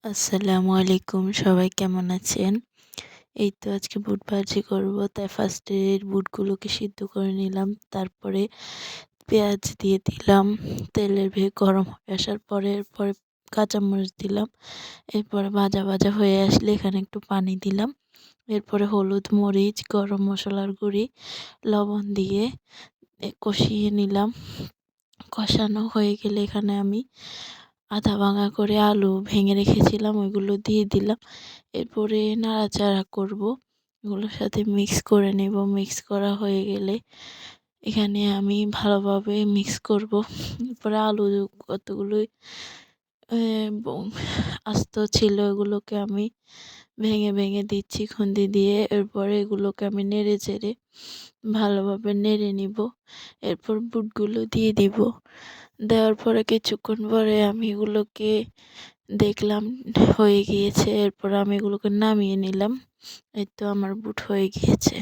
আসসালামু আলাইকুম, সবাই কেমন আছেন? এই তো আজকে বুট ভাজি করব, তাই ফার্স্টে বুটগুলোকে সিদ্ধ করে নিলাম। তারপরে পেঁয়াজ দিয়ে দিলাম। তেলের গরম হয়ে আসার পরে এরপরে কাঁচামরিচ দিলাম। এরপরে ভাজা ভাজা হয়ে আসলে এখানে একটু পানি দিলাম। এরপরে হলুদ, মরিচ, গরম মশলার গুঁড়ি, লবণ দিয়ে কষিয়ে নিলাম। কষানো হয়ে গেলে এখানে আমি আধা ভাঙা করে আলু ভেঙে রেখেছিলাম, ওইগুলো দিয়ে দিলাম। এরপরে নাড়াচাড়া করব, এগুলোর সাথে মিক্স করে নেব। মিক্স করা হয়ে গেলে এখানে আমি ভালোভাবে মিক্স করব। এরপরে আলু কতগুলোই আস্ত ছিল, এগুলোকে আমি ভেঙে ভেঙে দিচ্ছি খুন্তি দিয়ে। এরপরে এগুলোকে আমি নেড়ে চেড়ে ভালোভাবে নেড়ে নিব। এরপর বুটগুলো দিয়ে দিব। দেওয়ার পরে কিছুক্ষণ পরে আমি এগুলোকে দেখলাম হয়ে গিয়েছে। এরপর আমি এগুলোকে নামিয়ে নিলাম। এই তো আমার বুট হয়ে গিয়েছে।